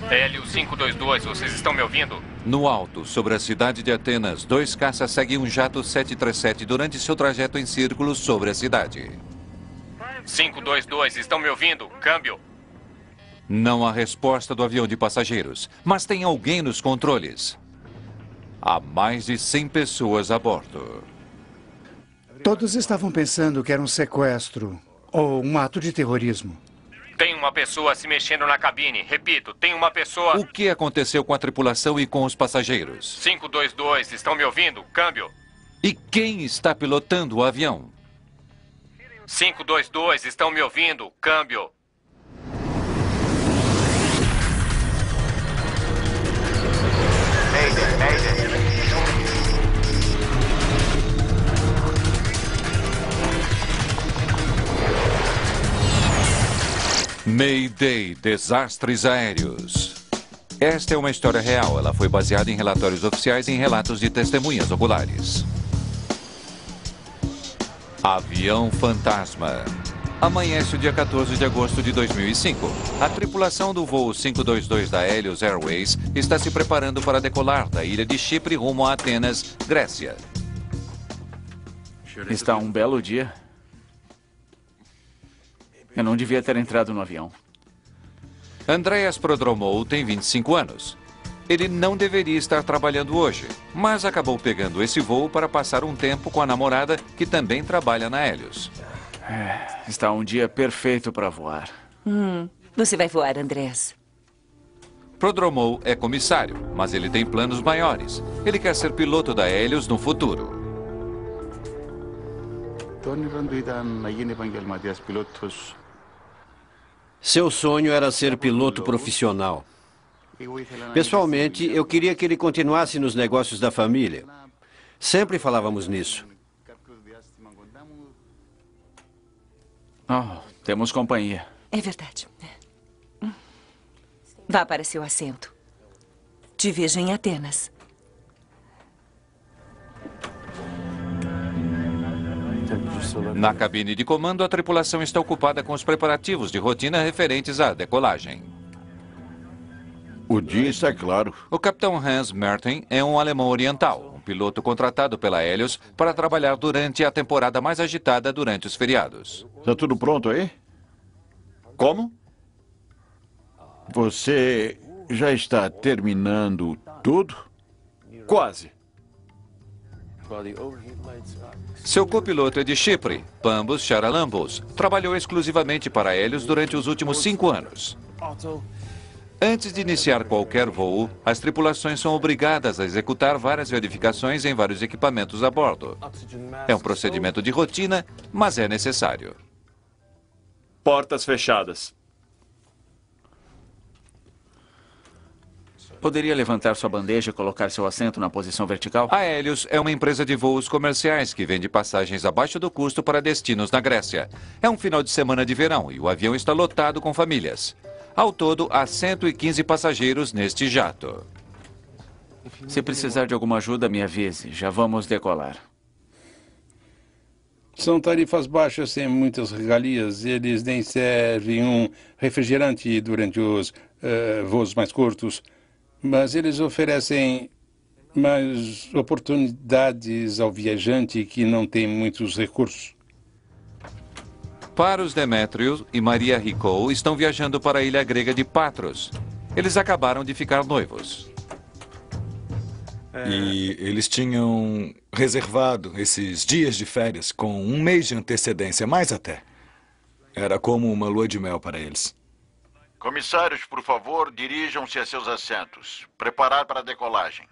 Helios 522, vocês estão me ouvindo? No alto, sobre a cidade de Atenas, 2 caças seguem um jato 737 durante seu trajeto em círculos sobre a cidade. 522, estão me ouvindo? Câmbio. Não há resposta do avião de passageiros, mas tem alguém nos controles. Há mais de 100 pessoas a bordo. Todos estavam pensando que era um sequestro ou um ato de terrorismo. Tem uma pessoa se mexendo na cabine. Repito, tem uma pessoa... O que aconteceu com a tripulação e com os passageiros? 522, estão me ouvindo? Câmbio. E quem está pilotando o avião? 522, estão me ouvindo? Câmbio. Mayday, desastres aéreos. Esta é uma história real. Ela foi baseada em relatórios oficiais e em relatos de testemunhas oculares. Avião fantasma. Amanhece o dia 14 de agosto de 2005. A tripulação do voo 522 da Helios Airways está se preparando para decolar da ilha de Chipre rumo a Atenas, Grécia. Está um belo dia. Eu não devia ter entrado no avião. Andreas Prodromou tem 25 anos. Ele não deveria estar trabalhando hoje, mas acabou pegando esse voo para passar um tempo com a namorada, que também trabalha na Helios. Está um dia perfeito para voar. Você vai voar, Andrés. Prodromou é comissário, mas ele tem planos maiores. Ele quer ser piloto da Helios no futuro. Seu sonho era ser piloto profissional. Pessoalmente, eu queria que ele continuasse nos negócios da família. Sempre falávamos nisso. Oh, temos companhia. É verdade. Vá para seu assento. Te vejo em Atenas. Na cabine de comando, a tripulação está ocupada com os preparativos de rotina referentes à decolagem. O dia está claro. O capitão Hans Merten é um alemão oriental, um piloto contratado pela Helios para trabalhar durante a temporada mais agitada durante os feriados. Está tudo pronto aí? Como? Você já está terminando tudo? Quase. Seu copiloto é de Chipre, Pambos Charalambos. Trabalhou exclusivamente para a Helios durante os últimos 5 anos. Antes de iniciar qualquer voo, as tripulações são obrigadas a executar várias verificações em vários equipamentos a bordo. É um procedimento de rotina, mas é necessário. Portas fechadas. Poderia levantar sua bandeja e colocar seu assento na posição vertical? A Helios é uma empresa de voos comerciais que vende passagens abaixo do custo para destinos na Grécia. É um final de semana de verão e o avião está lotado com famílias. Ao todo, há 115 passageiros neste jato. Se precisar de alguma ajuda, me avise. Já vamos decolar. São tarifas baixas sem muitas regalias. Eles nem servem um refrigerante durante os voos mais curtos. Mas eles oferecem mais oportunidades ao viajante que não tem muitos recursos. Paros Demétrios e Maria Ricou estão viajando para a ilha grega de Patros. Eles acabaram de ficar noivos. E eles tinham reservado esses dias de férias com 1 mês de antecedência, mais até. Era como uma lua de mel para eles. Comissários, por favor, dirijam-se a seus assentos. Preparar para a decolagem.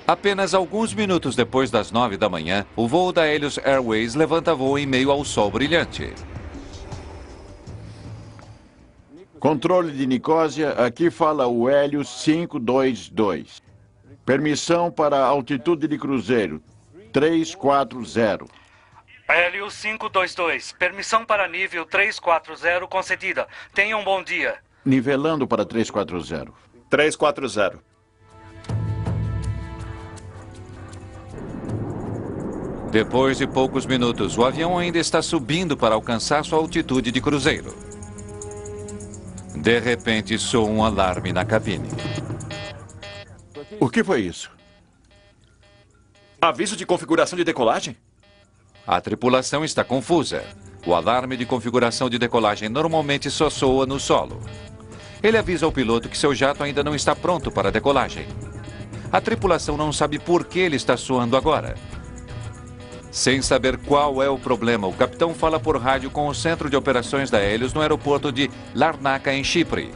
Apenas alguns minutos depois das 9 da manhã, o voo da Helios Airways levanta voo em meio ao sol brilhante. Controle de Nicósia, aqui fala o Helios 522. Permissão para altitude de cruzeiro, 340. Helios 522, permissão para nível 340 concedida. Tenha um bom dia. Nivelando para 340. 340. Depois de poucos minutos, o avião ainda está subindo para alcançar sua altitude de cruzeiro. De repente, soa um alarme na cabine. O que foi isso? Aviso de configuração de decolagem? A tripulação está confusa. O alarme de configuração de decolagem normalmente só soa no solo. Ele avisa ao piloto que seu jato ainda não está pronto para a decolagem. A tripulação não sabe por que ele está soando agora. Sem saber qual é o problema, o capitão fala por rádio com o centro de operações da Hélios no aeroporto de Larnaca, em Chipre.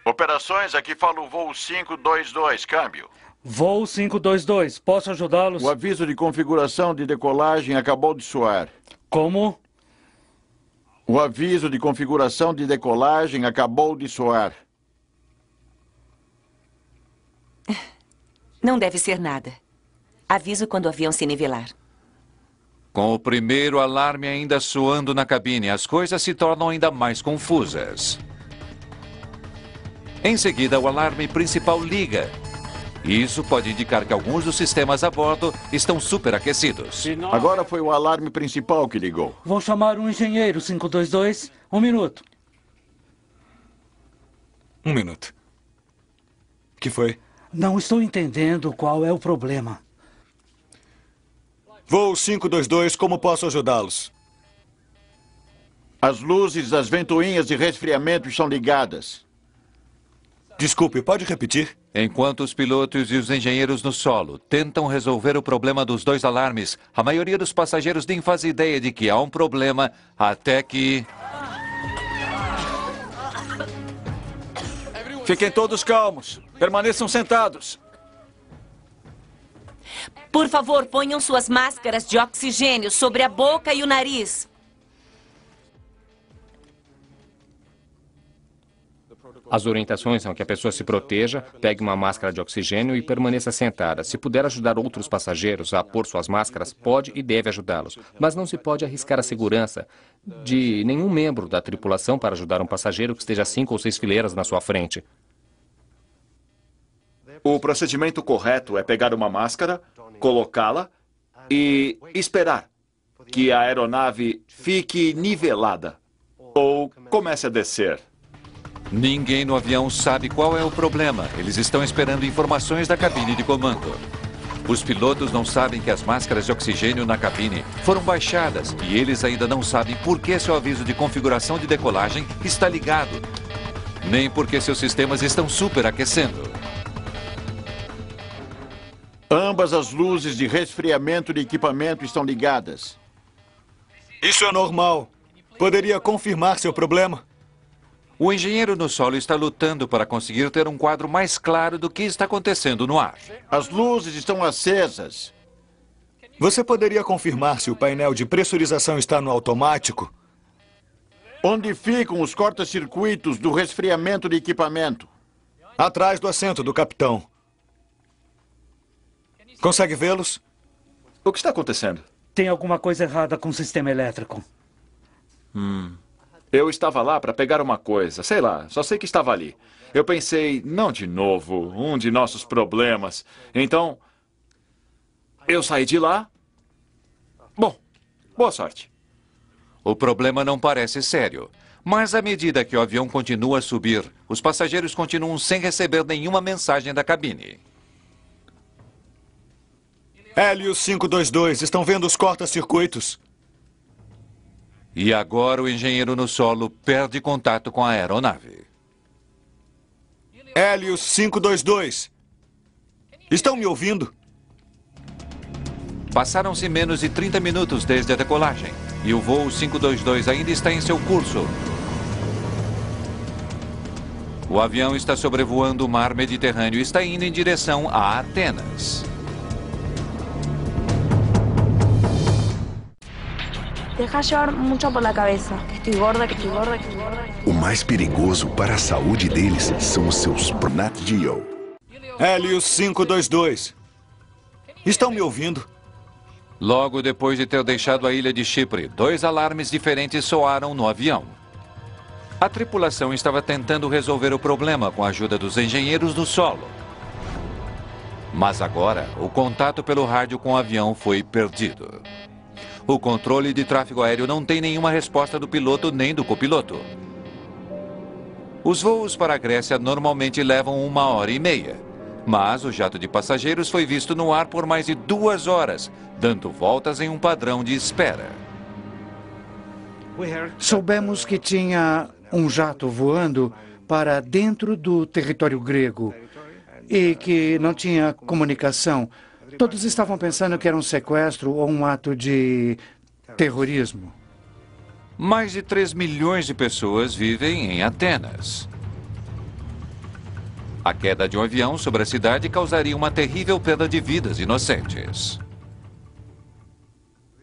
Operações, aqui fala o voo 522, câmbio. Voo 522, posso ajudá-los? O aviso de configuração de decolagem acabou de soar. Como? O aviso de configuração de decolagem acabou de soar. Não deve ser nada. Aviso quando o avião se nivelar. Com o primeiro alarme ainda soando na cabine, as coisas se tornam ainda mais confusas. Em seguida, o alarme principal liga. Isso pode indicar que alguns dos sistemas a bordo estão superaquecidos. Agora foi o alarme principal que ligou. Vou chamar um engenheiro, 522. Um minuto. Um minuto. O que foi? Não estou entendendo qual é o problema. Voo 522, como posso ajudá-los? As luzes das ventoinhas de resfriamento estão ligadas. Desculpe, pode repetir? Enquanto os pilotos e os engenheiros no solo tentam resolver o problema dos dois alarmes, a maioria dos passageiros nem faz ideia de que há um problema, até que... Fiquem todos calmos. Permaneçam sentados. Por favor, ponham suas máscaras de oxigênio sobre a boca e o nariz. As orientações são que a pessoa se proteja, pegue uma máscara de oxigênio e permaneça sentada. Se puder ajudar outros passageiros a pôr suas máscaras, pode e deve ajudá-los. Mas não se pode arriscar a segurança de nenhum membro da tripulação para ajudar um passageiro que esteja 5 ou 6 fileiras na sua frente. O procedimento correto é pegar uma máscara, colocá-la e esperar que a aeronave fique nivelada ou comece a descer. Ninguém no avião sabe qual é o problema. Eles estão esperando informações da cabine de comando. Os pilotos não sabem que as máscaras de oxigênio na cabine foram baixadas e eles ainda não sabem por que seu aviso de configuração de decolagem está ligado, nem porque seus sistemas estão superaquecendo. Ambas as luzes de resfriamento de equipamento estão ligadas. Isso é normal. Poderia confirmar seu problema? O engenheiro no solo está lutando para conseguir ter um quadro mais claro do que está acontecendo no ar. As luzes estão acesas. Você poderia confirmar se o painel de pressurização está no automático? Onde ficam os corta-circuitos do resfriamento de equipamento? Atrás do assento do capitão. Consegue vê-los? O que está acontecendo? Tem alguma coisa errada com o sistema elétrico. Eu estava lá para pegar uma coisa, sei lá, só sei que estava ali. Eu pensei, não de novo, um de nossos problemas. Então, eu saí de lá. Bom, boa sorte. O problema não parece sério, mas à medida que o avião continua a subir, os passageiros continuam sem receber nenhuma mensagem da cabine. Hélios 522, estão vendo os corta-circuitos? E agora o engenheiro no solo perde contato com a aeronave. Hélios 522. Estão me ouvindo? Passaram-se menos de 30 minutos desde a decolagem e o voo 522 ainda está em seu curso. O avião está sobrevoando o mar Mediterrâneo e está indo em direção a Atenas. Deja llevar mucho por la cabeza. Que estoy gorda, que estoy gorda, que estoy gorda. O mais perigoso para a saúde deles são os seus Nat Geo. Hélios 522. Estão me ouvindo? Logo depois de ter deixado a ilha de Chipre, 2 alarmes diferentes soaram no avião. A tripulação estava tentando resolver o problema com a ajuda dos engenheiros no solo. Mas agora, o contato pelo rádio com o avião foi perdido. O controle de tráfego aéreo não tem nenhuma resposta do piloto nem do copiloto. Os voos para a Grécia normalmente levam 1h30, mas o jato de passageiros foi visto no ar por mais de 2 horas, dando voltas em um padrão de espera. Soubemos que tinha um jato voando para dentro do território grego e que não tinha comunicação. Todos estavam pensando que era um sequestro ou um ato de terrorismo. Mais de 3 milhões de pessoas vivem em Atenas. A queda de um avião sobre a cidade causaria uma terrível perda de vidas inocentes.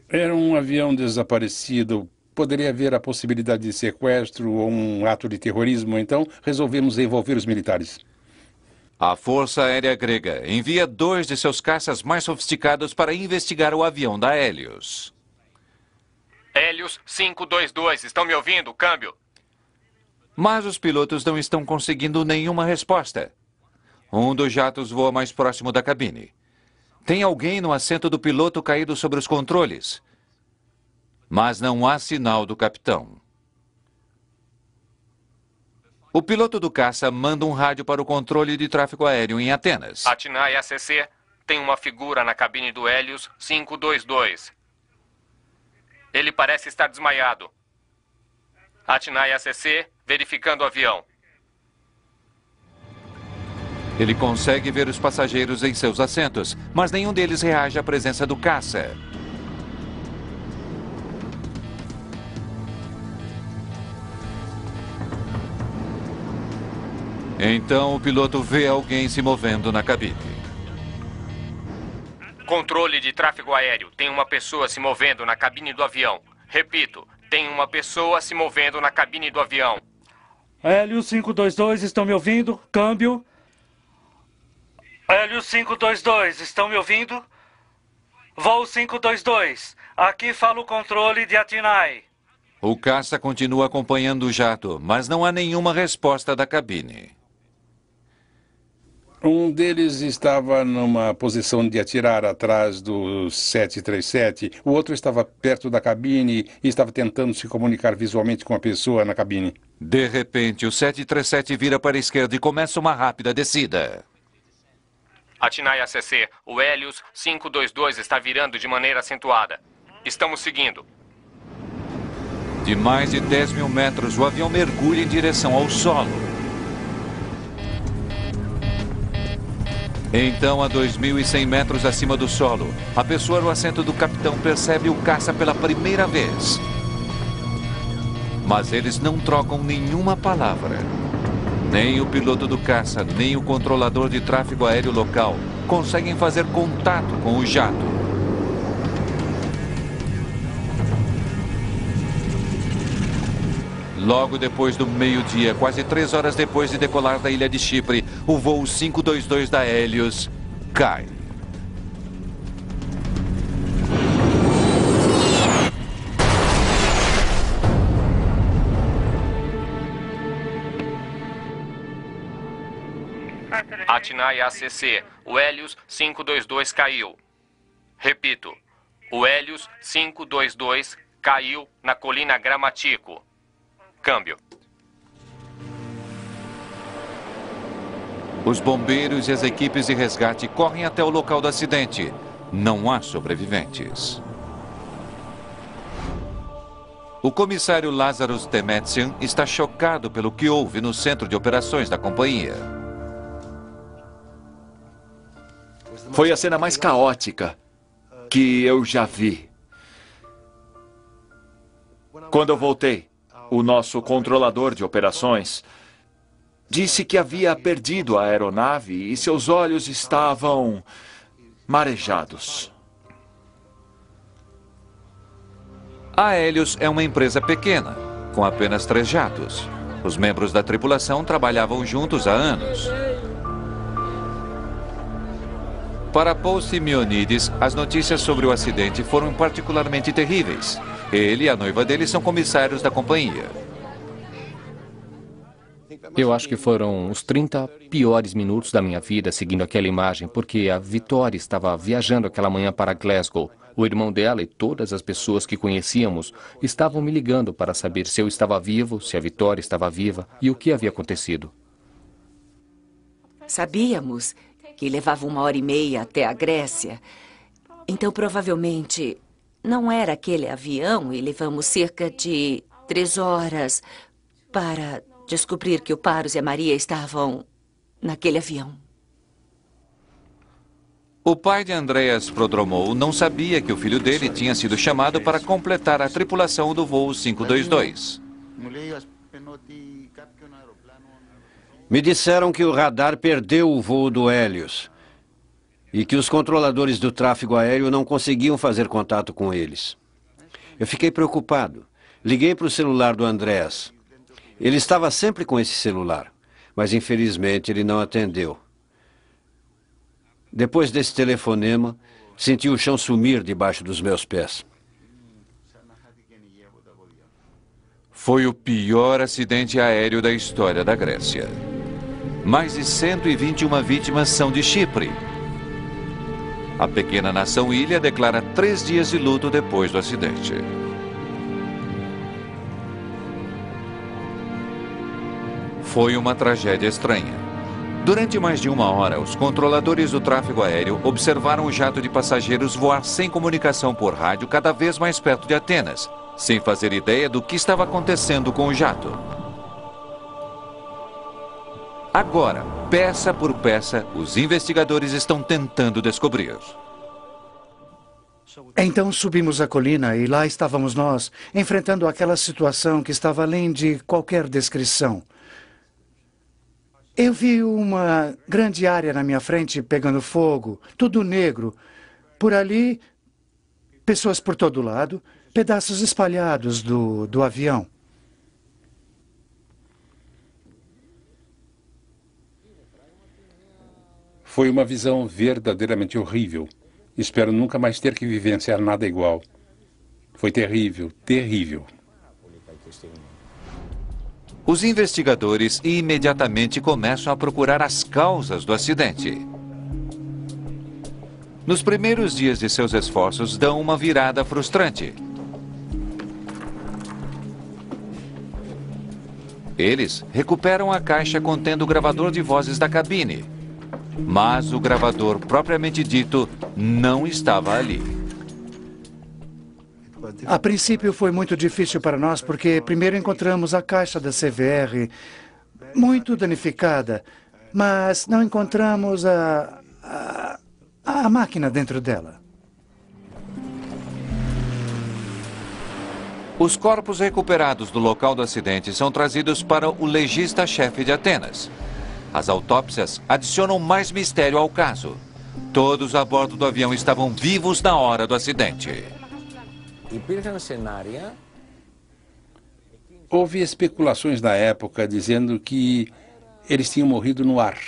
Era um avião desaparecido. Poderia haver a possibilidade de sequestro ou um ato de terrorismo, então resolvemos envolver os militares. A Força Aérea Grega envia 2 de seus caças mais sofisticados para investigar o avião da Hélios. Hélios 522, estão me ouvindo? Câmbio. Mas os pilotos não estão conseguindo nenhuma resposta. Um dos jatos voa mais próximo da cabine. Tem alguém no assento do piloto caído sobre os controles. Mas não há sinal do capitão. O piloto do caça manda um rádio para o controle de tráfego aéreo em Atenas. Atinai ACC, tem uma figura na cabine do Hélios 522. Ele parece estar desmaiado. Atinai ACC, verificando o avião. Ele consegue ver os passageiros em seus assentos, mas nenhum deles reage à presença do caça. Então o piloto vê alguém se movendo na cabine. Controle de tráfego aéreo. Tem uma pessoa se movendo na cabine do avião. Repito, tem uma pessoa se movendo na cabine do avião. Hélios 522, estão me ouvindo? Câmbio. Hélios 522, estão me ouvindo? Voo 522, aqui fala o controle de Atinai. O caça continua acompanhando o jato, mas não há nenhuma resposta da cabine. Um deles estava numa posição de atirar atrás do 737. O outro estava perto da cabine e estava tentando se comunicar visualmente com a pessoa na cabine. De repente, o 737 vira para a esquerda e começa uma rápida descida. Atinai ACC, o Hélios 522 está virando de maneira acentuada. Estamos seguindo. De mais de 10 mil metros, o avião mergulha em direção ao solo. Então, a 2.100 metros acima do solo, a pessoa no assento do capitão percebe o caça pela primeira vez. Mas eles não trocam nenhuma palavra. Nem o piloto do caça, nem o controlador de tráfego aéreo local conseguem fazer contato com o jato. Logo depois do meio-dia, quase 3 horas depois de decolar da ilha de Chipre, o voo 522 da Hélios cai. Atinai ACC, o Hélios 522 caiu. Repito, o Hélios 522 caiu na colina Gramatico. Câmbio. Os bombeiros e as equipes de resgate correm até o local do acidente. Não há sobreviventes. O comissário Lazarus Temetsian está chocado pelo que houve no centro de operações da companhia. Foi a cena mais caótica que eu já vi. Quando eu voltei, o nosso controlador de operações disse que havia perdido a aeronave e seus olhos estavam marejados. A Hélios é uma empresa pequena, com apenas 3 jatos. Os membros da tripulação trabalhavam juntos há anos. Para Paul Simeonides, as notícias sobre o acidente foram particularmente terríveis. Ele e a noiva dele são comissários da companhia. Eu acho que foram os 30 piores minutos da minha vida seguindo aquela imagem, porque a Vitória estava viajando aquela manhã para Glasgow. O irmão dela e todas as pessoas que conhecíamos estavam me ligando para saber se eu estava vivo, se a Vitória estava viva e o que havia acontecido. Sabíamos que levava 1h30 até a Grécia. Então, provavelmente, não era aquele avião e levamos cerca de 3 horas para descobrir que o Paros e a Maria estavam naquele avião. O pai de Andreas Prodromou não sabia que o filho dele tinha sido chamado para completar a tripulação do voo 522. Me disseram que o radar perdeu o voo do Hélios e que os controladores do tráfego aéreo não conseguiam fazer contato com eles. Eu fiquei preocupado. Liguei para o celular do Andreas. Ele estava sempre com esse celular, mas infelizmente ele não atendeu. Depois desse telefonema, senti o chão sumir debaixo dos meus pés. Foi o pior acidente aéreo da história da Grécia. Mais de 121 vítimas são de Chipre. A pequena nação-ilha declara 3 dias de luto depois do acidente. Foi uma tragédia estranha. Durante mais de 1 hora, os controladores do tráfego aéreo observaram o jato de passageiros voar sem comunicação por rádio cada vez mais perto de Atenas, sem fazer ideia do que estava acontecendo com o jato. Agora, peça por peça, os investigadores estão tentando descobrir. Então subimos a colina e lá estávamos nós, enfrentando aquela situação que estava além de qualquer descrição. Eu vi uma grande área na minha frente pegando fogo, tudo negro. Por ali, pessoas por todo lado, pedaços espalhados do avião. Foi uma visão verdadeiramente horrível. Espero nunca mais ter que vivenciar nada igual. Foi terrível, terrível. Os investigadores imediatamente começam a procurar as causas do acidente. Nos primeiros dias de seus esforços, dão uma virada frustrante. Eles recuperam a caixa contendo o gravador de vozes da cabine. Mas o gravador propriamente dito não estava ali. A princípio foi muito difícil para nós, porque primeiro encontramos a caixa da CVR muito danificada, mas não encontramos a máquina dentro dela. Os corpos recuperados do local do acidente são trazidos para o legista-chefe de Atenas. As autópsias adicionam mais mistério ao caso. Todos a bordo do avião estavam vivos na hora do acidente. Houve especulações na época dizendo que eles tinham morrido no ar.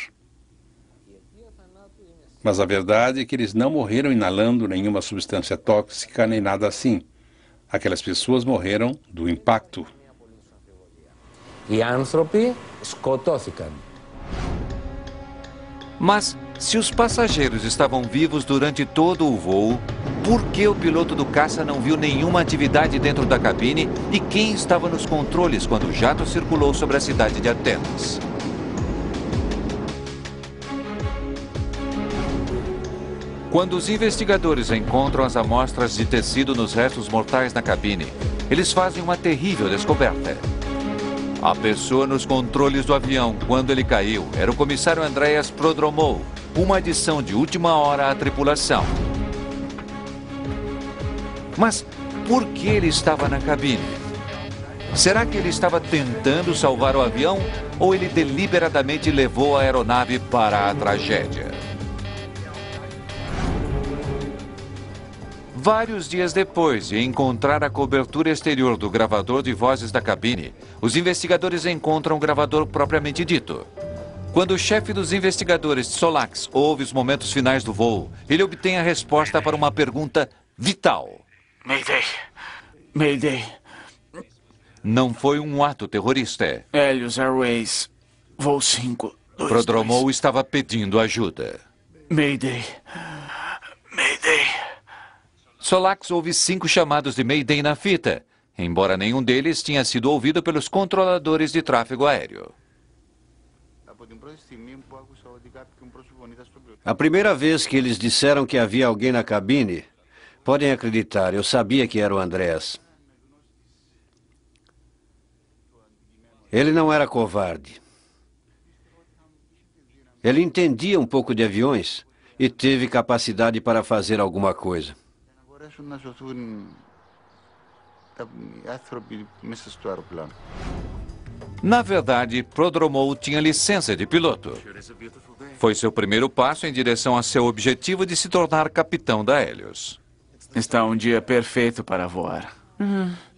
Mas a verdade é que eles não morreram inalando nenhuma substância tóxica nem nada assim. Aquelas pessoas morreram do impacto. Οι άνθρωποι σκοτώθηκαν. Mas, se os passageiros estavam vivos durante todo o voo, por que o piloto do caça não viu nenhuma atividade dentro da cabine e quem estava nos controles quando o jato circulou sobre a cidade de Atenas? Quando os investigadores encontram as amostras de tecido nos restos mortais na cabine, eles fazem uma terrível descoberta. A pessoa nos controles do avião, quando ele caiu, era o comissário Andreas Prodromou, uma adição de última hora à tripulação. Mas por que ele estava na cabine? Será que ele estava tentando salvar o avião ou ele deliberadamente levou a aeronave para a tragédia? Vários dias depois de encontrar a cobertura exterior do gravador de vozes da cabine, os investigadores encontram o gravador propriamente dito. Quando o chefe dos investigadores, Solax, ouve os momentos finais do voo, ele obtém a resposta para uma pergunta vital. Mayday. Mayday. Não foi um ato terrorista. Hélios Airways. Voo 5. Prodromou estava pedindo ajuda. Mayday. Mayday. Solax ouve 5 chamados de Mayday na fita, embora nenhum deles tinha sido ouvido pelos controladores de tráfego aéreo. A primeira vez que eles disseram que havia alguém na cabine, podem acreditar, eu sabia que era o Andrés. Ele não era covarde. Ele entendia um pouco de aviões e teve capacidade para fazer alguma coisa. Na verdade, Prodromou tinha licença de piloto. Foi seu primeiro passo em direção a seu objetivo de se tornar capitão da Hélios. Está um dia perfeito para voar.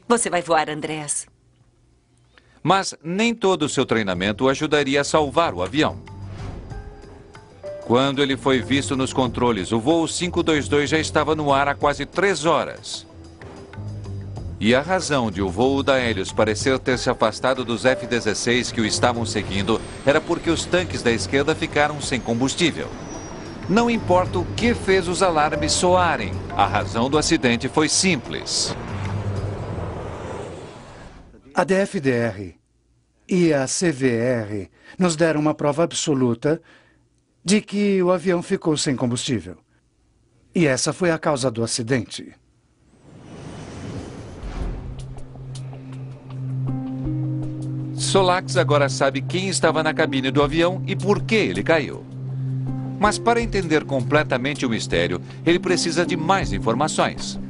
Você vai voar, Andrés. Mas nem todo o seu treinamento o ajudaria a salvar o avião. Quando ele foi visto nos controles, o voo 522 já estava no ar há quase 3 horas. E a razão de o voo da Hélios parecer ter se afastado dos F-16 que o estavam seguindo era porque os tanques da esquerda ficaram sem combustível. Não importa o que fez os alarmes soarem, a razão do acidente foi simples. A DFDR e a CVR nos deram uma prova absoluta de que o avião ficou sem combustível. E essa foi a causa do acidente. Solax agora sabe quem estava na cabine do avião e por que ele caiu. Mas para entender completamente o mistério, ele precisa de mais informações.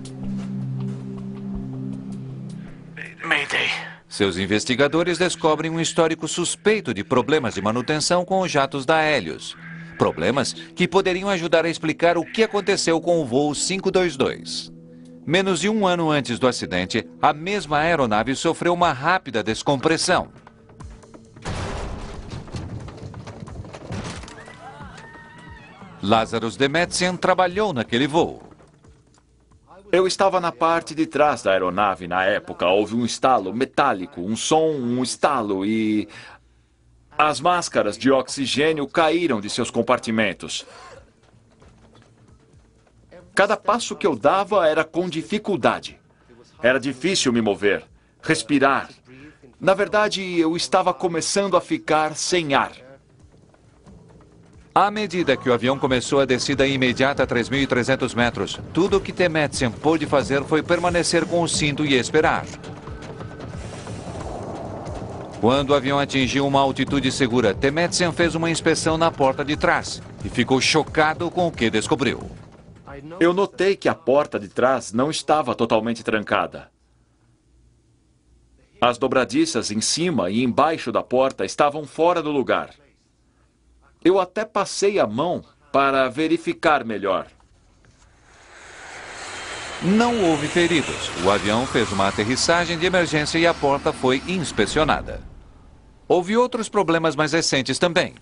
Mayday. Seus investigadores descobrem um histórico suspeito de problemas de manutenção com os jatos da Hélios. Problemas que poderiam ajudar a explicar o que aconteceu com o voo 522. Menos de 1 ano antes do acidente, a mesma aeronave sofreu uma rápida descompressão. Lazarus Demetrian trabalhou naquele voo. Eu estava na parte de trás da aeronave na época. Houve um estalo metálico, um som, um estalo e... as máscaras de oxigênio caíram de seus compartimentos. Cada passo que eu dava era com dificuldade. Era difícil me mover, respirar. Na verdade, eu estava começando a ficar sem ar. À medida que o avião começou a descida imediata a 3.300 metros, tudo o que Demetrian pôde fazer foi permanecer com o cinto e esperar. Quando o avião atingiu uma altitude segura, Demetrian fez uma inspeção na porta de trás e ficou chocado com o que descobriu. Eu notei que a porta de trás não estava totalmente trancada. As dobradiças em cima e embaixo da porta estavam fora do lugar. Eu até passei a mão para verificar melhor. Não houve feridos. O avião fez uma aterrissagem de emergência e a porta foi inspecionada. Houve outros problemas mais recentes também.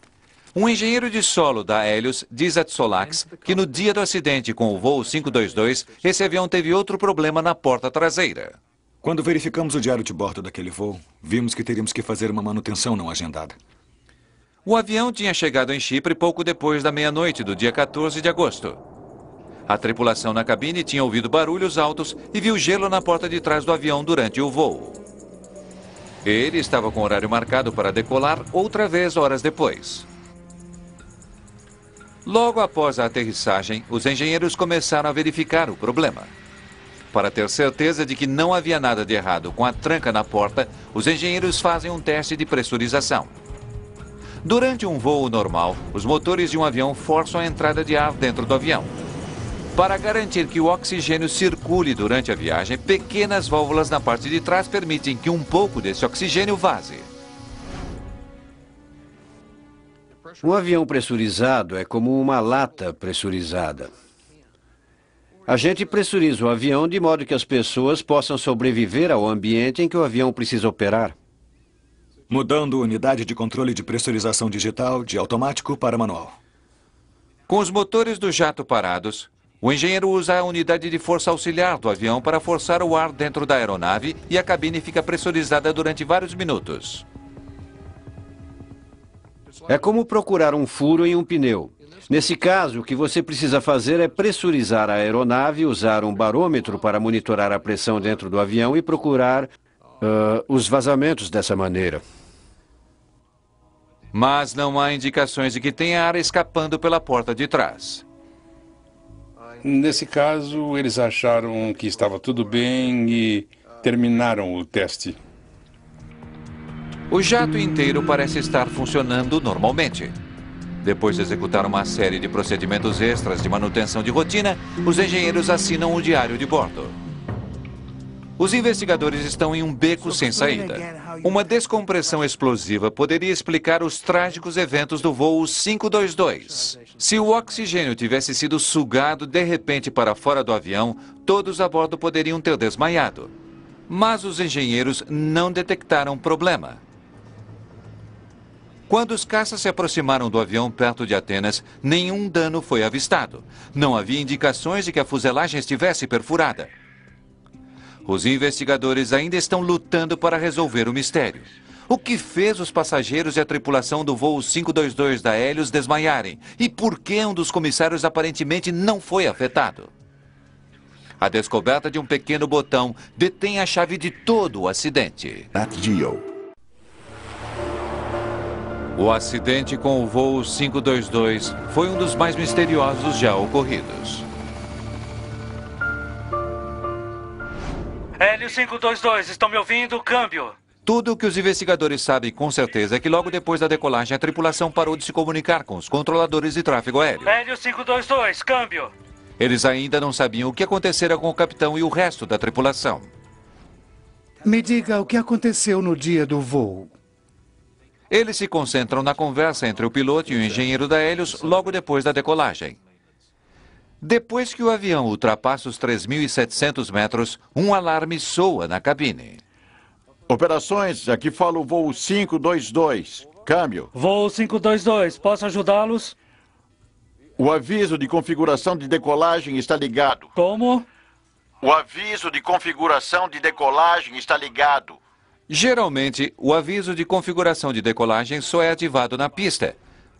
Um engenheiro de solo da Hélios diz a Solax que no dia do acidente com o voo 522, esse avião teve outro problema na porta traseira. Quando verificamos o diário de bordo daquele voo, vimos que teríamos que fazer uma manutenção não agendada. O avião tinha chegado em Chipre pouco depois da meia-noite do dia 14 de agosto. A tripulação na cabine tinha ouvido barulhos altos e viu gelo na porta de trás do avião durante o voo. Ele estava com o horário marcado para decolar outra vez horas depois. Logo após a aterrissagem, os engenheiros começaram a verificar o problema. Para ter certeza de que não havia nada de errado com a tranca na porta, os engenheiros fazem um teste de pressurização. Durante um voo normal, os motores de um avião forçam a entrada de ar dentro do avião. Para garantir que o oxigênio circule durante a viagem, pequenas válvulas na parte de trás permitem que um pouco desse oxigênio vaze. Um avião pressurizado é como uma lata pressurizada. A gente pressuriza o avião de modo que as pessoas possam sobreviver ao ambiente em que o avião precisa operar. Mudando unidade de controle de pressurização digital de automático para manual. Com os motores do jato parados, o engenheiro usa a unidade de força auxiliar do avião para forçar o ar dentro da aeronave e a cabine fica pressurizada durante vários minutos. É como procurar um furo em um pneu. Nesse caso, o que você precisa fazer é pressurizar a aeronave, usar um barômetro para monitorar a pressão dentro do avião e procurar os vazamentos dessa maneira. Mas não há indicações de que tenha ar escapando pela porta de trás. Nesse caso, eles acharam que estava tudo bem e terminaram o teste. O jato inteiro parece estar funcionando normalmente. Depois de executar uma série de procedimentos extras de manutenção de rotina, os engenheiros assinam o diário de bordo. Os investigadores estão em um beco sem saída. Uma descompressão explosiva poderia explicar os trágicos eventos do voo 522. Se o oxigênio tivesse sido sugado de repente para fora do avião, todos a bordo poderiam ter desmaiado. Mas os engenheiros não detectaram problema. Quando os caças se aproximaram do avião perto de Atenas, nenhum dano foi avistado. Não havia indicações de que a fuselagem estivesse perfurada. Os investigadores ainda estão lutando para resolver o mistério. O que fez os passageiros e a tripulação do voo 522 da Hélios desmaiarem? E por que um dos comissários aparentemente não foi afetado? A descoberta de um pequeno botão detém a chave de todo o acidente. Nat Geo. O acidente com o voo 522 foi um dos mais misteriosos já ocorridos. Hélio 522, estão me ouvindo? Câmbio. Tudo o que os investigadores sabem com certeza é que logo depois da decolagem a tripulação parou de se comunicar com os controladores de tráfego aéreo. Hélio 522, câmbio. Eles ainda não sabiam o que acontecera com o capitão e o resto da tripulação. Me diga o que aconteceu no dia do voo. Eles se concentram na conversa entre o piloto e o engenheiro da Hélios logo depois da decolagem. Depois que o avião ultrapassa os 3.700 metros, um alarme soa na cabine. Operações, aqui fala o voo 522. Câmbio. Voo 522, posso ajudá-los? O aviso de configuração de decolagem está ligado. Como? O aviso de configuração de decolagem está ligado. Geralmente, o aviso de configuração de decolagem só é ativado na pista.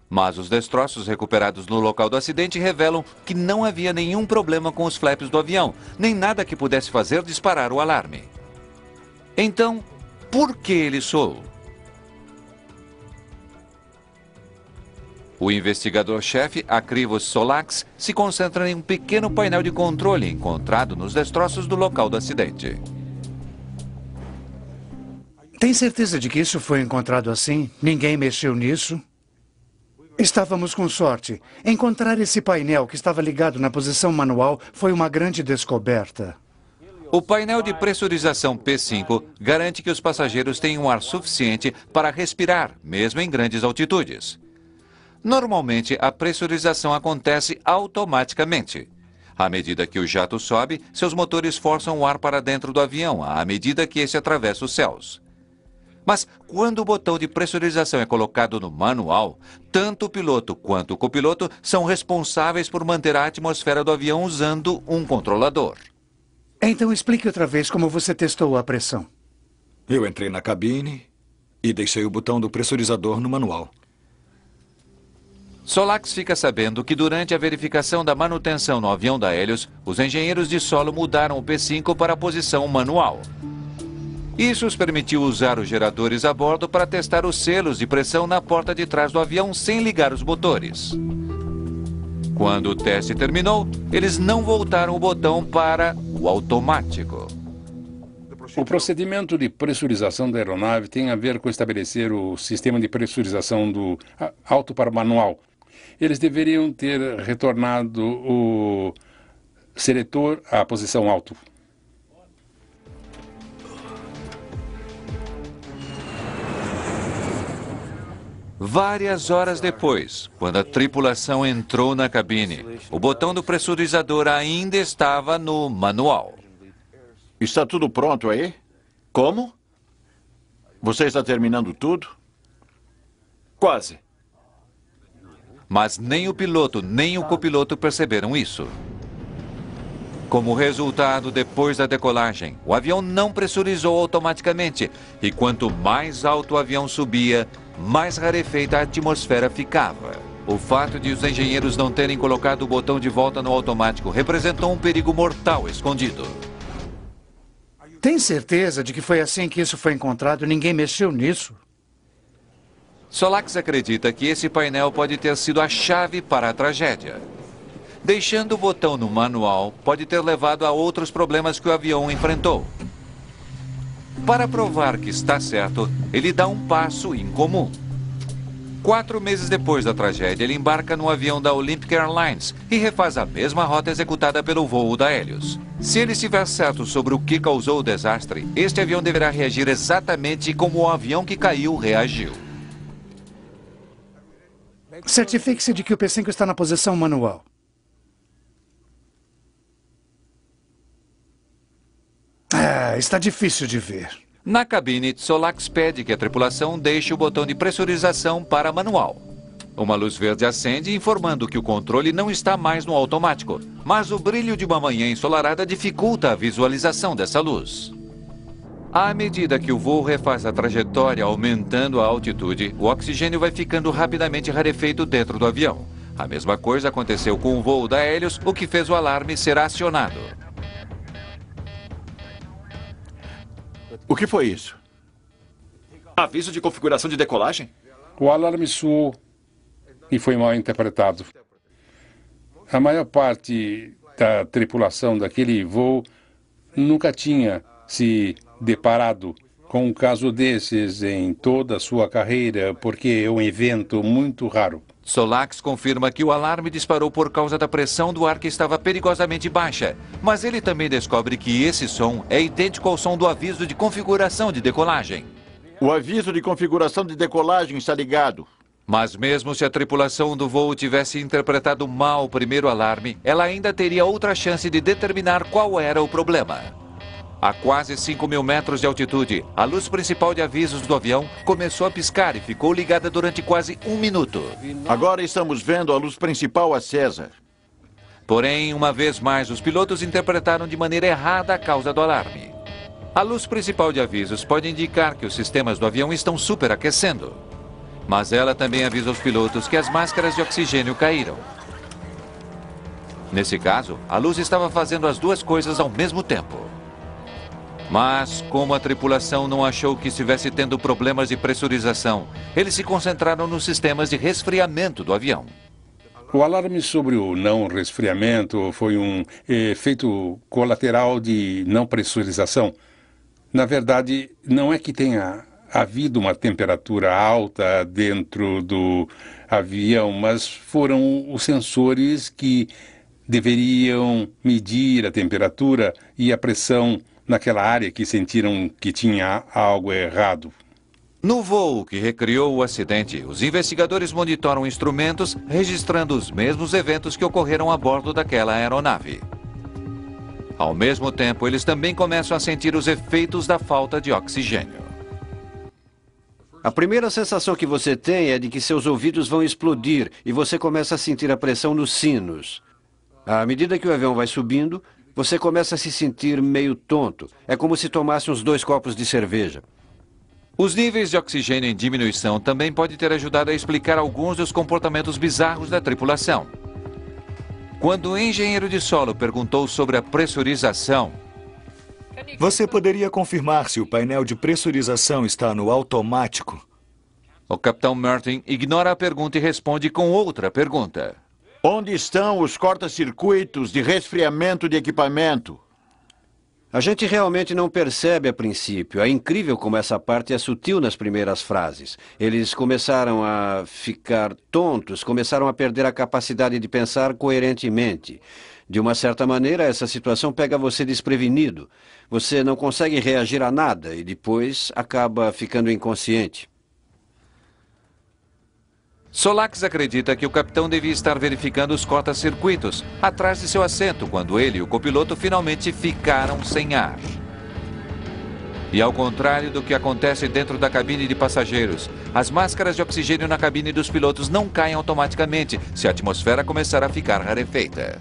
Mas os destroços recuperados no local do acidente revelam que não havia nenhum problema com os flaps do avião, nem nada que pudesse fazer disparar o alarme. Então, por que ele soou? O investigador-chefe, Akrivos Solax, se concentra em um pequeno painel de controle encontrado nos destroços do local do acidente. Tem certeza de que isso foi encontrado assim? Ninguém mexeu nisso? Estávamos com sorte. Encontrar esse painel que estava ligado na posição manual foi uma grande descoberta. O painel de pressurização P5 garante que os passageiros tenham ar suficiente para respirar, mesmo em grandes altitudes. Normalmente, a pressurização acontece automaticamente. À medida que o jato sobe, seus motores forçam o ar para dentro do avião, à medida que esse atravessa os céus. Mas quando o botão de pressurização é colocado no manual, tanto o piloto quanto o copiloto são responsáveis por manter a atmosfera do avião usando um controlador. Então explique outra vez como você testou a pressão. Eu entrei na cabine e deixei o botão do pressurizador no manual. Solax fica sabendo que durante a verificação da manutenção no avião da Hélios, os engenheiros de solo mudaram o P5 para a posição manual. Isso os permitiu usar os geradores a bordo para testar os selos de pressão na porta de trás do avião sem ligar os motores. Quando o teste terminou, eles não voltaram o botão para o automático. O procedimento de pressurização da aeronave tem a ver com estabelecer o sistema de pressurização do alto para manual. Eles deveriam ter retornado o seletor à posição alto. Várias horas depois, quando a tripulação entrou na cabine, o botão do pressurizador ainda estava no manual. Está tudo pronto aí? Como? Você está terminando tudo? Quase. Mas nem o piloto nem o copiloto perceberam isso. Como resultado, depois da decolagem, o avião não pressurizou automaticamente. E quanto mais alto o avião subia, mais rarefeita a atmosfera ficava. O fato de os engenheiros não terem colocado o botão de volta no automático representou um perigo mortal escondido. Tem certeza de que foi assim que isso foi encontrado? Ninguém mexeu nisso? Solax acredita que esse painel pode ter sido a chave para a tragédia. Deixando o botão no manual pode ter levado a outros problemas que o avião enfrentou. Para provar que está certo, ele dá um passo incomum. 4 meses depois da tragédia, ele embarca no avião da Olympic Airlines e refaz a mesma rota executada pelo voo da Helios. Se ele estiver certo sobre o que causou o desastre, este avião deverá reagir exatamente como o avião que caiu reagiu. Certifique-se de que o P5 está na posição manual. Está difícil de ver. Na cabine, Solax pede que a tripulação deixe o botão de pressurização para manual. Uma luz verde acende informando que o controle não está mais no automático, mas o brilho de uma manhã ensolarada dificulta a visualização dessa luz. À medida que o voo refaz a trajetória aumentando a altitude, o oxigênio vai ficando rapidamente rarefeito dentro do avião. A mesma coisa aconteceu com o voo da Helios, o que fez o alarme ser acionado. O que foi isso? Aviso de configuração de decolagem? O alarme soou e foi mal interpretado. A maior parte da tripulação daquele voo nunca tinha se deparado com um caso desses em toda a sua carreira, porque é um evento muito raro. Solax confirma que o alarme disparou por causa da pressão do ar que estava perigosamente baixa, mas ele também descobre que esse som é idêntico ao som do aviso de configuração de decolagem. O aviso de configuração de decolagem está ligado. Mas mesmo se a tripulação do voo tivesse interpretado mal o primeiro alarme, ela ainda teria outra chance de determinar qual era o problema. A quase 5.000 metros de altitude, a luz principal de avisos do avião começou a piscar e ficou ligada durante quase 1 minuto. Agora estamos vendo a luz principal acesa. Porém, uma vez mais, os pilotos interpretaram de maneira errada a causa do alarme. A luz principal de avisos pode indicar que os sistemas do avião estão superaquecendo. Mas ela também avisa os pilotos que as máscaras de oxigênio caíram. Nesse caso, a luz estava fazendo as duas coisas ao mesmo tempo. Mas, como a tripulação não achou que estivesse tendo problemas de pressurização, eles se concentraram nos sistemas de resfriamento do avião. O alarme sobre o não resfriamento foi um efeito colateral de não pressurização. Na verdade, não é que tenha havido uma temperatura alta dentro do avião, mas foram os sensores que deveriam medir a temperatura e a pressão naquela área que sentiram que tinha algo errado. No voo que recriou o acidente, os investigadores monitoram instrumentos registrando os mesmos eventos que ocorreram a bordo daquela aeronave. Ao mesmo tempo, eles também começam a sentir os efeitos da falta de oxigênio. A primeira sensação que você tem é de que seus ouvidos vão explodir e você começa a sentir a pressão nos sinos. À medida que o avião vai subindo, você começa a se sentir meio tonto. É como se tomasse uns 2 copos de cerveja. Os níveis de oxigênio em diminuição também podem ter ajudado a explicar alguns dos comportamentos bizarros da tripulação. Quando o engenheiro de solo perguntou sobre a pressurização... Você poderia confirmar se o painel de pressurização está no automático? O capitão Martin ignora a pergunta e responde com outra pergunta. Onde estão os corta-circuitos de resfriamento de equipamento? A gente realmente não percebe a princípio. É incrível como essa parte é sutil nas primeiras frases. Eles começaram a ficar tontos, começaram a perder a capacidade de pensar coerentemente. De uma certa maneira, essa situação pega você desprevenido. Você não consegue reagir a nada e depois acaba ficando inconsciente. Solax acredita que o capitão devia estar verificando os corta-circuitos atrás de seu assento quando ele e o copiloto finalmente ficaram sem ar. E ao contrário do que acontece dentro da cabine de passageiros, as máscaras de oxigênio na cabine dos pilotos não caem automaticamente se a atmosfera começar a ficar rarefeita.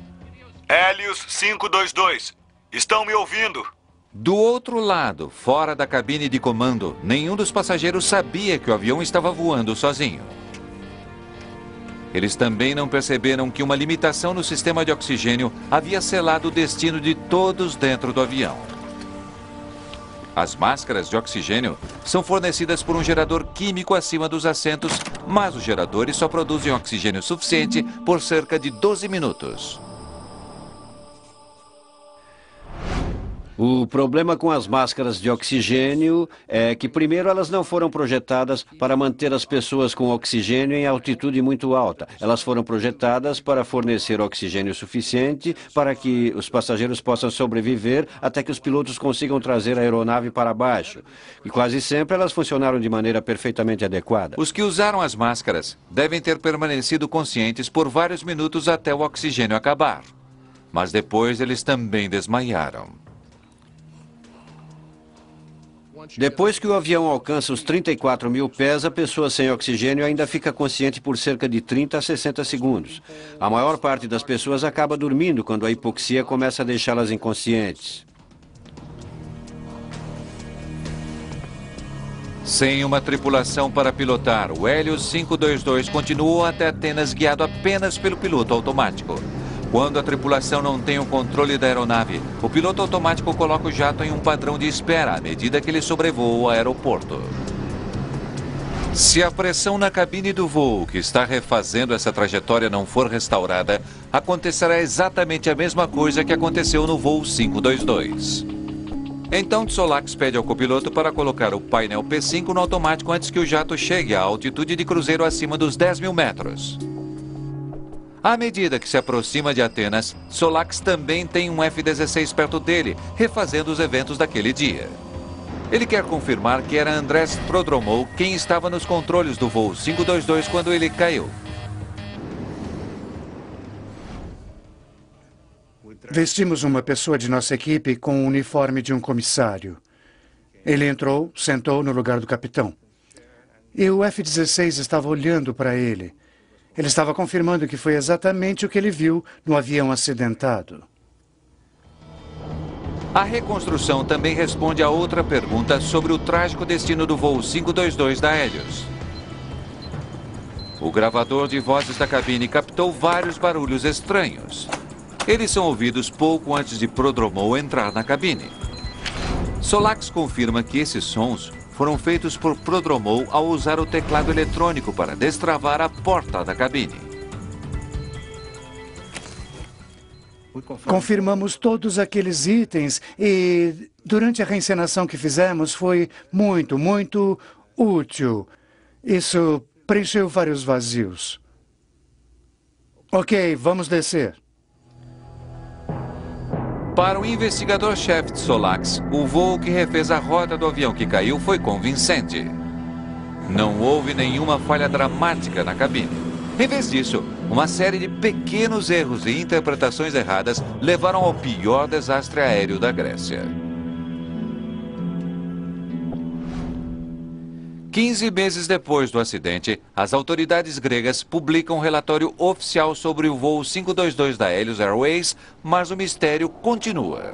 Helios 522, estão me ouvindo? Do outro lado, fora da cabine de comando, nenhum dos passageiros sabia que o avião estava voando sozinho. Eles também não perceberam que uma limitação no sistema de oxigênio havia selado o destino de todos dentro do avião. As máscaras de oxigênio são fornecidas por um gerador químico acima dos assentos, mas os geradores só produzem oxigênio suficiente por cerca de 12 minutos. O problema com as máscaras de oxigênio é que, primeiro, elas não foram projetadas para manter as pessoas com oxigênio em altitude muito alta. Elas foram projetadas para fornecer oxigênio suficiente para que os passageiros possam sobreviver até que os pilotos consigam trazer a aeronave para baixo. E quase sempre elas funcionaram de maneira perfeitamente adequada. Os que usaram as máscaras devem ter permanecido conscientes por vários minutos até o oxigênio acabar. Mas depois eles também desmaiaram. Depois que o avião alcança os 34 mil pés, a pessoa sem oxigênio ainda fica consciente por cerca de 30 a 60 segundos. A maior parte das pessoas acaba dormindo quando a hipoxia começa a deixá-las inconscientes. Sem uma tripulação para pilotar, o Helios 522 continuou até Atenas guiado apenas pelo piloto automático. Quando a tripulação não tem o controle da aeronave, o piloto automático coloca o jato em um padrão de espera à medida que ele sobrevoa o aeroporto. Se a pressão na cabine do voo que está refazendo essa trajetória não for restaurada, acontecerá exatamente a mesma coisa que aconteceu no voo 522. Então Tsolax pede ao copiloto para colocar o painel P5 no automático antes que o jato chegue à altitude de cruzeiro acima dos 10 mil metros. À medida que se aproxima de Atenas, Tsolax também tem um F-16 perto dele, refazendo os eventos daquele dia. Ele quer confirmar que era Andrés Prodromou quem estava nos controles do voo 522 quando ele caiu. Vestimos uma pessoa de nossa equipe com o uniforme de um comissário. Ele entrou, sentou no lugar do capitão. E o F-16 estava olhando para ele. Ele estava confirmando que foi exatamente o que ele viu no avião acidentado. A reconstrução também responde a outra pergunta sobre o trágico destino do voo 522 da Helios. O gravador de vozes da cabine captou vários barulhos estranhos. Eles são ouvidos pouco antes de Prodromou entrar na cabine. Tsolax confirma que esses sons foram feitos por Prodromou ao usar o teclado eletrônico para destravar a porta da cabine. Confirmamos todos aqueles itens e, durante a reencenação que fizemos, foi muito útil. Isso preencheu vários vazios. Ok, vamos descer. Para o investigador-chefe Tsolax, o voo que refez a rota do avião que caiu foi convincente. Não houve nenhuma falha dramática na cabine. Em vez disso, uma série de pequenos erros e interpretações erradas levaram ao pior desastre aéreo da Grécia. 15 meses depois do acidente, as autoridades gregas publicam um relatório oficial sobre o voo 522 da Helios Airways, mas o mistério continua.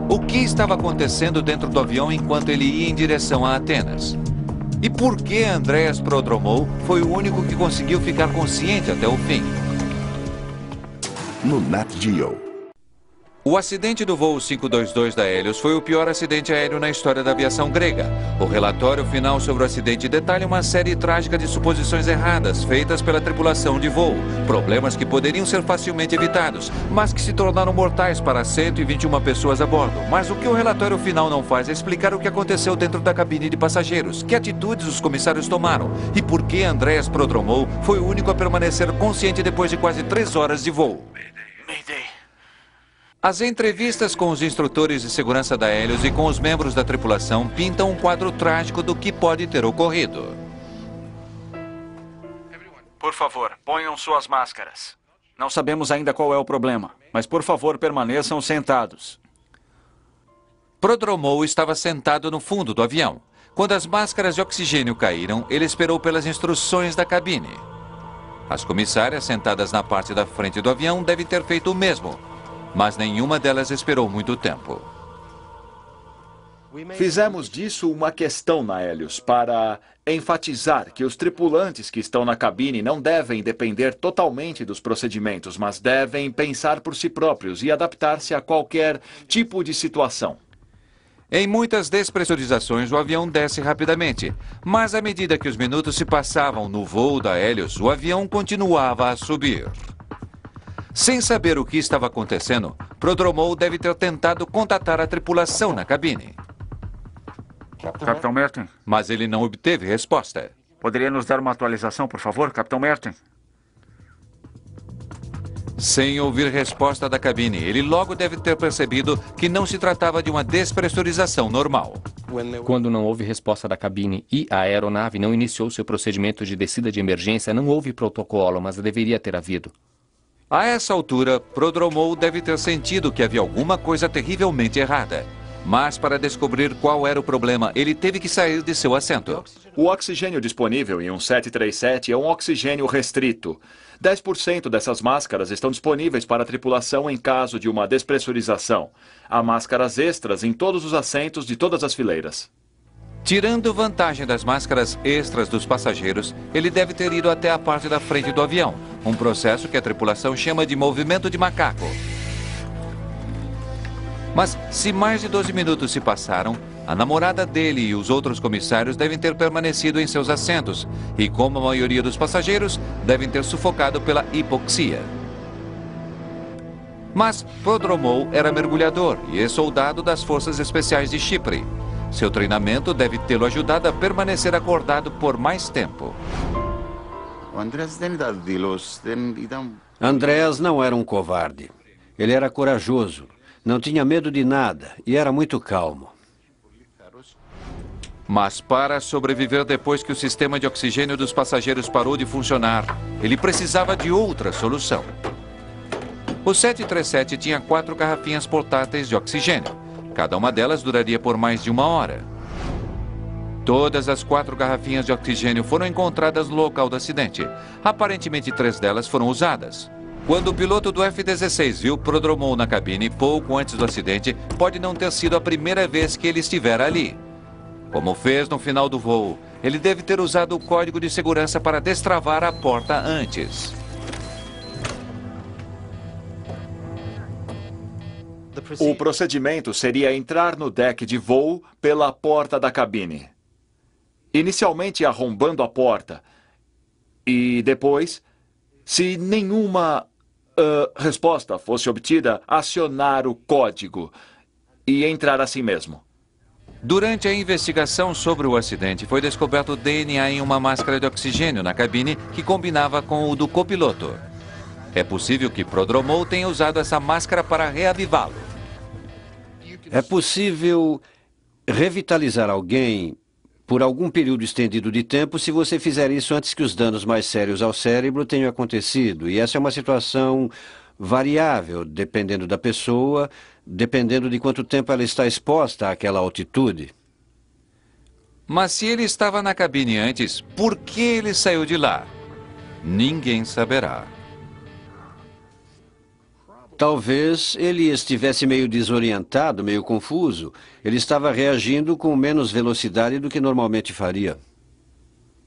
O que estava acontecendo dentro do avião enquanto ele ia em direção a Atenas? E por que Andrés Prodromou foi o único que conseguiu ficar consciente até o fim? No Nat Geo. O acidente do voo 522 da Helios foi o pior acidente aéreo na história da aviação grega. O relatório final sobre o acidente detalha uma série trágica de suposições erradas feitas pela tripulação de voo. Problemas que poderiam ser facilmente evitados, mas que se tornaram mortais para 121 pessoas a bordo. Mas o que o relatório final não faz é explicar o que aconteceu dentro da cabine de passageiros, que atitudes os comissários tomaram e por que Andrés Prodromou foi o único a permanecer consciente depois de quase 3 horas de voo. As entrevistas com os instrutores de segurança da Helios e com os membros da tripulação pintam um quadro trágico do que pode ter ocorrido. Por favor, ponham suas máscaras. Não sabemos ainda qual é o problema, mas por favor permaneçam sentados. Prodromou estava sentado no fundo do avião. Quando as máscaras de oxigênio caíram, ele esperou pelas instruções da cabine. As comissárias sentadas na parte da frente do avião devem ter feito o mesmo. mas nenhuma delas esperou muito tempo. Fizemos disso uma questão na Hélios para enfatizar que os tripulantes que estão na cabine não devem depender totalmente dos procedimentos, mas devem pensar por si próprios e adaptar-se a qualquer tipo de situação. Em muitas despressurizações, o avião desce rapidamente, mas à medida que os minutos se passavam no voo da Hélios, o avião continuava a subir. Sem saber o que estava acontecendo, Prodromou deve ter tentado contatar a tripulação na cabine. Capitão Merton? Mas ele não obteve resposta. Poderia nos dar uma atualização, por favor, Capitão Merton? Sem ouvir resposta da cabine, ele logo deve ter percebido que não se tratava de uma despressurização normal. Quando não houve resposta da cabine e a aeronave não iniciou seu procedimento de descida de emergência, não houve protocolo, mas deveria ter havido. A essa altura, Prodromou deve ter sentido que havia alguma coisa terrivelmente errada. Mas para descobrir qual era o problema, ele teve que sair de seu assento. O oxigênio disponível em um 737 é um oxigênio restrito. 10% dessas máscaras estão disponíveis para a tripulação em caso de uma despressurização. Há máscaras extras em todos os assentos de todas as fileiras. Tirando vantagem das máscaras extras dos passageiros, ele deve ter ido até a parte da frente do avião, um processo que a tripulação chama de movimento de macaco. Mas se mais de 12 minutos se passaram, a namorada dele e os outros comissários devem ter permanecido em seus assentos e, como a maioria dos passageiros, devem ter sufocado pela hipoxia. Mas Prodromou era mergulhador e ex-soldado das Forças Especiais de Chipre. Seu treinamento deve tê-lo ajudado a permanecer acordado por mais tempo. Andreas não era um covarde. Ele era corajoso. Não tinha medo de nada e era muito calmo. Mas para sobreviver depois que o sistema de oxigênio dos passageiros parou de funcionar, ele precisava de outra solução. O 737 tinha 4 garrafinhas portáteis de oxigênio. Cada uma delas duraria por mais de 1 hora. Todas as 4 garrafinhas de oxigênio foram encontradas no local do acidente. Aparentemente 3 delas foram usadas. Quando o piloto do F-16 viu Prodromou na cabine pouco antes do acidente, pode não ter sido a primeira vez que ele estivera ali. Como fez no final do voo, ele deve ter usado o código de segurança para destravar a porta antes. O procedimento seria entrar no deck de voo pela porta da cabine. Inicialmente arrombando a porta. E depois, se nenhuma resposta fosse obtida, acionar o código e entrar assim mesmo. Durante a investigação sobre o acidente, foi descoberto DNA em uma máscara de oxigênio na cabine que combinava com o do copiloto. É possível que Prodromou tenha usado essa máscara para reavivá-lo. É possível revitalizar alguém por algum período estendido de tempo se você fizer isso antes que os danos mais sérios ao cérebro tenham acontecido. E essa é uma situação variável, dependendo da pessoa, dependendo de quanto tempo ela está exposta àquela altitude. Mas se ele estava na cabine antes, por que ele saiu de lá? Ninguém saberá. Talvez ele estivesse meio desorientado, meio confuso. Ele estava reagindo com menos velocidade do que normalmente faria.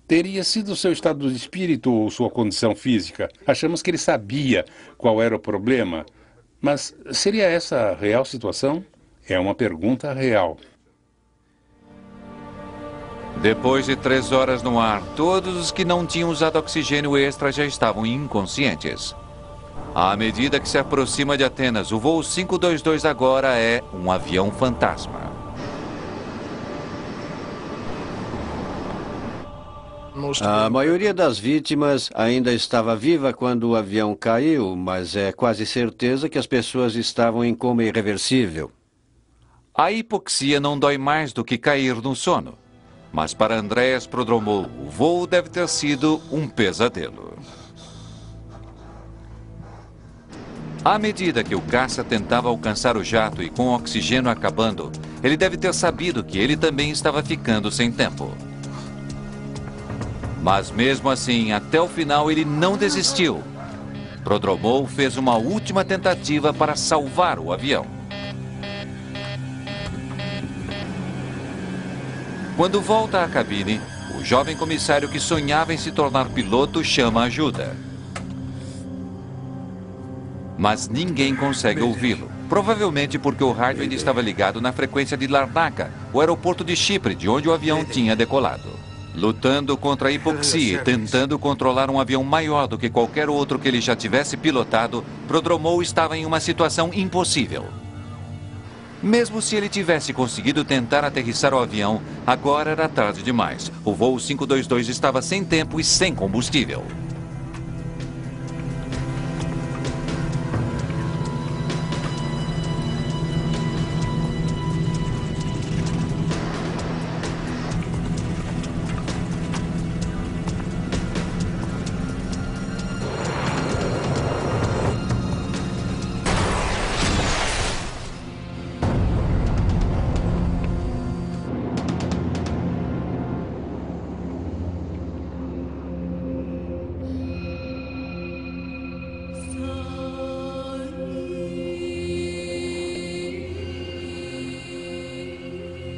Teria sido seu estado de espírito ou sua condição física? Achamos que ele sabia qual era o problema. Mas seria essa a real situação? É uma pergunta real. Depois de 3 horas no ar, todos os que não tinham usado oxigênio extra já estavam inconscientes. À medida que se aproxima de Atenas, o voo 522 agora é um avião fantasma. A maioria das vítimas ainda estava viva quando o avião caiu, mas é quase certeza que as pessoas estavam em coma irreversível. A hipoxia não dói mais do que cair no sono. Mas para Andreas Prodromou, o voo deve ter sido um pesadelo. À medida que o caça tentava alcançar o jato e com o oxigênio acabando, ele deve ter sabido que ele também estava ficando sem tempo. Mas mesmo assim, até o final ele não desistiu. Prodromou fez uma última tentativa para salvar o avião. Quando volta à cabine, o jovem comissário que sonhava em se tornar piloto chama ajuda. Mas ninguém consegue ouvi-lo. Provavelmente porque o rádio ainda estava ligado na frequência de Larnaca, o aeroporto de Chipre, de onde o avião tinha decolado. Lutando contra a hipoxia e tentando controlar um avião maior do que qualquer outro que ele já tivesse pilotado, Prodromou estava em uma situação impossível. Mesmo se ele tivesse conseguido tentar aterrissar o avião, agora era tarde demais. O voo 522 estava sem tempo e sem combustível.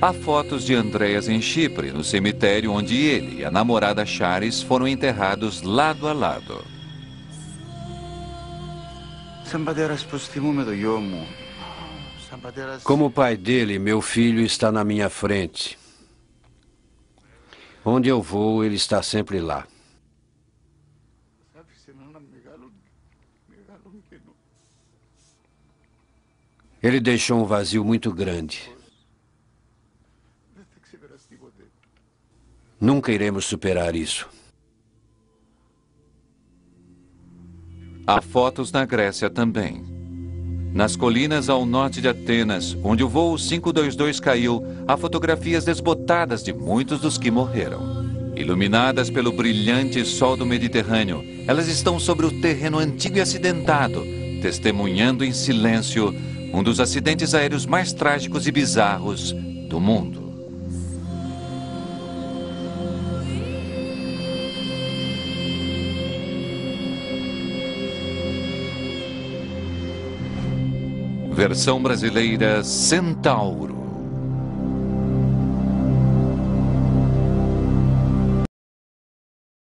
Há fotos de Andreas em Chipre, no cemitério onde ele e a namorada Charis foram enterrados lado a lado. Como pai dele, meu filho está na minha frente. Onde eu vou, ele está sempre lá. Ele deixou um vazio muito grande. Nunca iremos superar isso. Há fotos na Grécia também. Nas colinas ao norte de Atenas, onde o voo 522 caiu, há fotografias desbotadas de muitos dos que morreram. Iluminadas pelo brilhante sol do Mediterrâneo, elas estão sobre o terreno antigo e acidentado, testemunhando em silêncio um dos acidentes aéreos mais trágicos e bizarros do mundo. Versão brasileira Centauro.